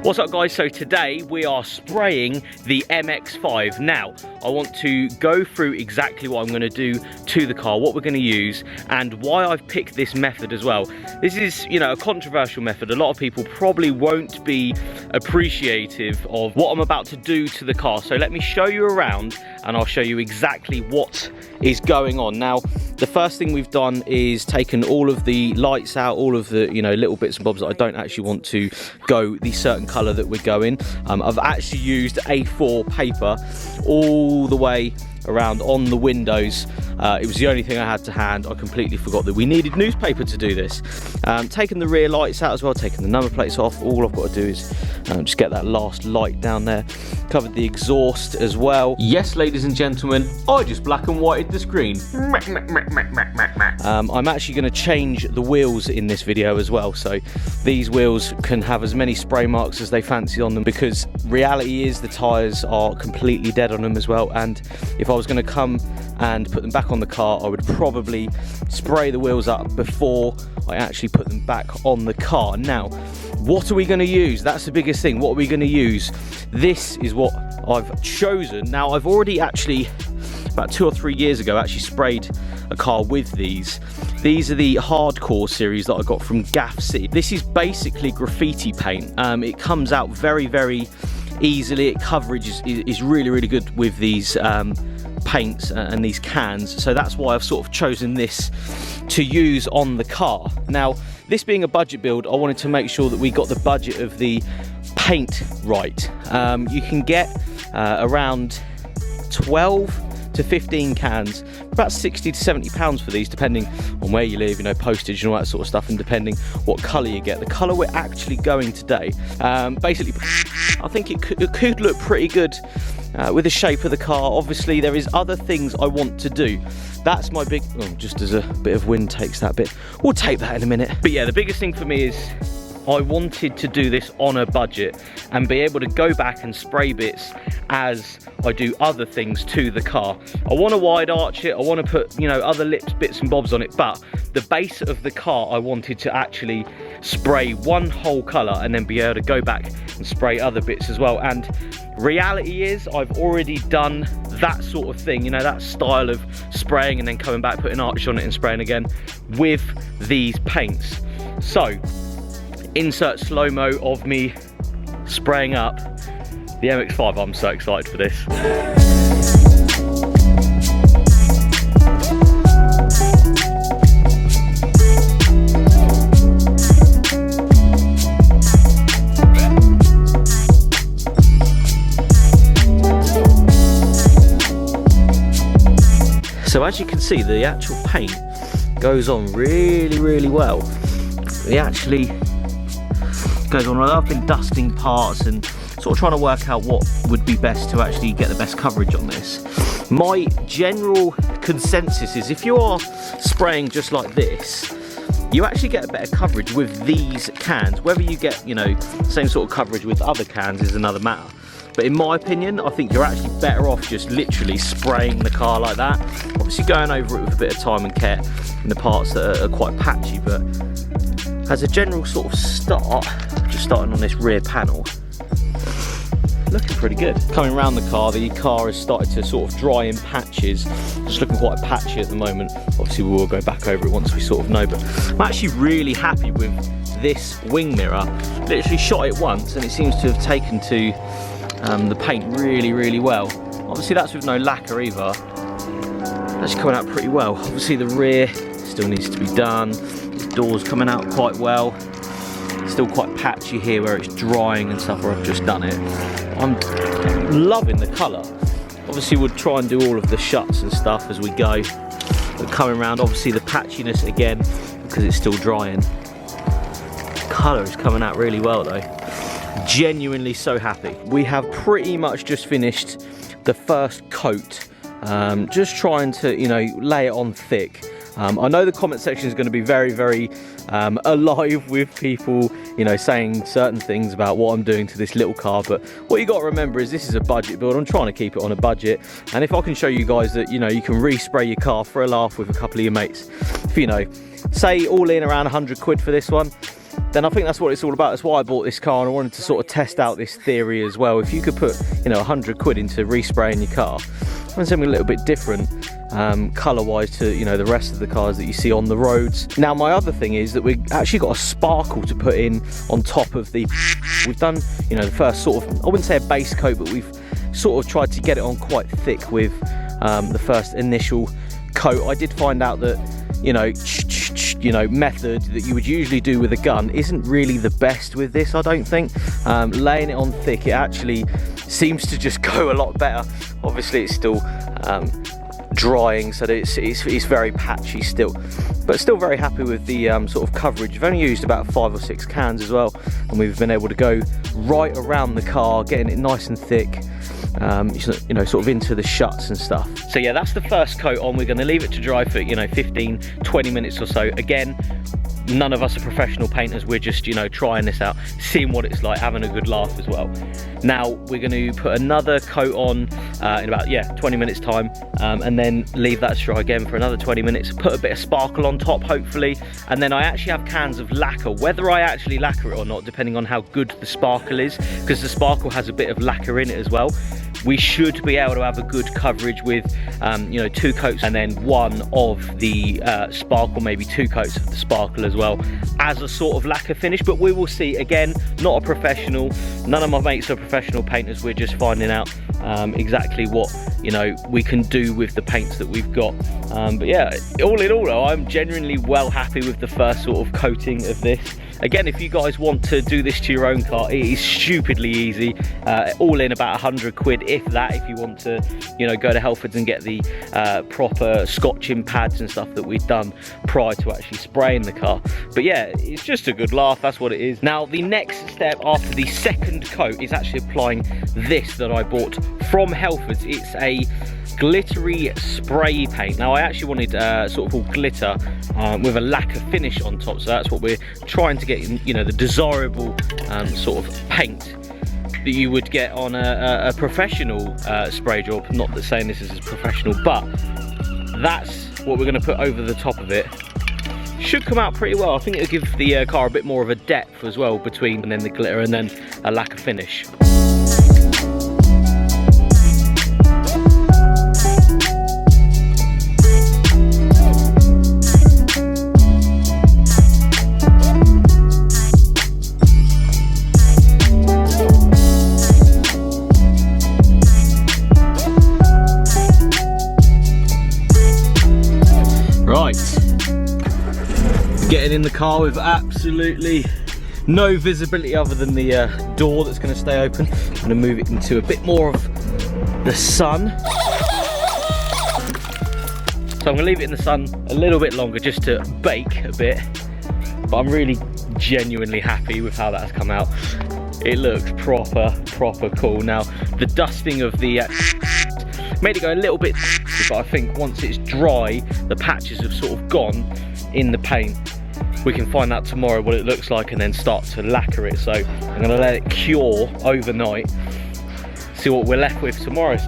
What's up guys, so today we are spraying the MX5. Now, I want to go through exactly what I'm going to do to the car, what we're going to use, and why I've picked this method as well. This is, you know, a controversial method. A lot of people probably won't be appreciative of what I'm about to do to the car. So let me show you around and I'll show you exactly what is going on. Now, the first thing we've done is taken all of the lights out, all of the, you know, little bits and bobs that I don't actually want to go the certain colour that we're going. I've actually used A4 paper all the way around on the windows. It was the only thing I had to hand. I completely forgot that we needed newspaper to do this. Taking the rear lights out as well, taking the number plates off. All I've got to do is just get that last light down there. Covered the exhaust as well. Yes, ladies and gentlemen, I just black and whited the screen. I'm actually going to change the wheels in this video as well, so these wheels can have as many spray marks as they fancy on them, because reality is the tyres are completely dead on them as well. And if I was going to come and put them back on the car, I would probably spray the wheels up before I actually put them back on the car. Now, what are we going to use? That's the biggest thing. What are we going to use? This is what I've chosen. Now, I've already actually, about 2 or 3 years ago, actually sprayed a car with these. These are the hardcore series that I got from Gaff City. This is basically graffiti paint. It comes out very, very easily. Coverage is really, really good with these paints and these cans, so that's why I've sort of chosen this to use on the car. Now, this being a budget build, I wanted to make sure that we got the budget of the paint right. You can get around 12 to 15 cans, about 60 to 70 pounds for these, depending on where you live, you know, postage and all that sort of stuff, and depending what colour you get. The colour we're actually going today, basically, I think it could look pretty good with the shape of the car. Obviously, there is other things I want to do. That's my big, just as a bit of wind takes that bit, we'll take that in a minute. But yeah, the biggest thing for me is I wanted to do this on a budget and be able to go back and spray bits as I do other things to the car. I want to wide arch it, I want to put, you know, other bits and bobs on it, but the base of the car I wanted to actually spray one whole colour and then be able to go back and spray other bits as well. And reality is I've already done that sort of thing, you know, that style of spraying and then coming back, putting arch on it and spraying again with these paints. So insert slow-mo of me spraying up the MX5. I'm so excited for this. So as you can see, the actual paint goes on really, really well. It actually goes on. I've been dusting parts and sort of trying to work out what would be best to actually get the best coverage on this. My general consensus is if you are spraying just like this, you actually get a better coverage with these cans. Whether you get, you know, same sort of coverage with other cans is another matter. But in my opinion, I think you're actually better off just literally spraying the car like that. Obviously going over it with a bit of time and care in the parts that are quite patchy, but as a general sort of start, just starting on this rear panel, looking pretty good. Coming around the car has started to sort of dry in patches, just looking quite patchy at the moment. Obviously we will go back over it once we sort of know, but I'm actually really happy with this wing mirror. Literally shot it once and it seems to have taken to the paint really, really well. Obviously that's with no lacquer either. That's coming out pretty well. Obviously the rear still needs to be done. The door's coming out quite well. Still quite patchy here where it's drying and stuff, where I've just done it. I'm loving the colour. Obviously we'll try and do all of the shuts and stuff as we go. But coming around, obviously the patchiness again, because it's still drying. Colour is coming out really well though. Genuinely so happy. We have pretty much just finished the first coat. Just trying to, you know, lay it on thick. I know the comment section is going to be very, very alive with people, you know, saying certain things about what I'm doing to this little car, but what you got to remember is this is a budget build. I'm trying to keep it on a budget, and if I can show you guys that, you know, you can respray your car for a laugh with a couple of your mates, if, you know, say all in around 100 quid for this one, then I think that's what it's all about. That's why I bought this car, and I wanted to sort of test out this theory as well. If you could put, you know, 100 quid into respraying your car, and something a little bit different colour-wise to, you know, the rest of the cars that you see on the roads. Now, my other thing is that we actually got a sparkle to put in on top of the. We've done, you know, the first sort of, I wouldn't say a base coat, but we've sort of tried to get it on quite thick with the first initial coat. I did find out that, you know, method that you would usually do with a gun isn't really the best with this, I don't think. Laying it on thick, it actually seems to just go a lot better. Obviously it's still drying, so that it's very patchy still, but still very happy with the sort of coverage. We've only used about 5 or 6 cans as well, and we've been able to go right around the car, getting it nice and thick, you know, sort of into the shuts and stuff. So yeah, that's the first coat on. We're going to leave it to dry for, you know, 15-20 minutes or so. Again, none of us are professional painters. We're just, you know, trying this out, seeing what it's like, having a good laugh as well. Now we're going to put another coat on in about 20 minutes time, and then leave that to dry again for another 20 minutes. Put a bit of sparkle on top, hopefully, and then I actually have cans of lacquer. Whether I actually lacquer it or not, depending on how good the sparkle is, because the sparkle has a bit of lacquer in it as well. We should be able to have a good coverage with, you know, 2 coats and then 1 of the sparkle, maybe 2 coats of the sparkle as well, as a sort of lacquer finish. But we will see. Again, not a professional. None of my mates are professional painters. We're just finding out exactly what, you know, we can do with the paints that we've got. But yeah, all in all, though, I'm genuinely well happy with the first sort of coating of this. Again, if you guys want to do this to your own car, it is stupidly easy. All in about 100 quid, if that, if you want to, you know, go to Halfords and get the proper scotching pads and stuff that we've done prior to actually spraying the car. But yeah, it's just a good laugh, that's what it is. Now, the next step after the second coat is actually applying this that I bought from Halfords. It's a glittery spray paint. Now I actually wanted sort of all glitter with a lacquer finish on top, so that's what we're trying to get, you know, the desirable sort of paint that you would get on a professional spray job. Not that saying this is as professional, but that's what we're going to put over the top of it. Should come out pretty well. I think it'll give the car a bit more of a depth as well between, and then the glitter and then a lacquer finish. Getting in the car with absolutely no visibility other than the door that's going to stay open. I'm going to move it into a bit more of the sun. So I'm going to leave it in the sun a little bit longer just to bake a bit. But I'm really genuinely happy with how that has come out. It looks proper cool. Now, the dusting of the made it go a little bit, but I think once it's dry, the patches have sort of gone in the paint. We can find out tomorrow what it looks like and then start to lacquer it. So I'm going to let it cure overnight, see what we're left with tomorrow.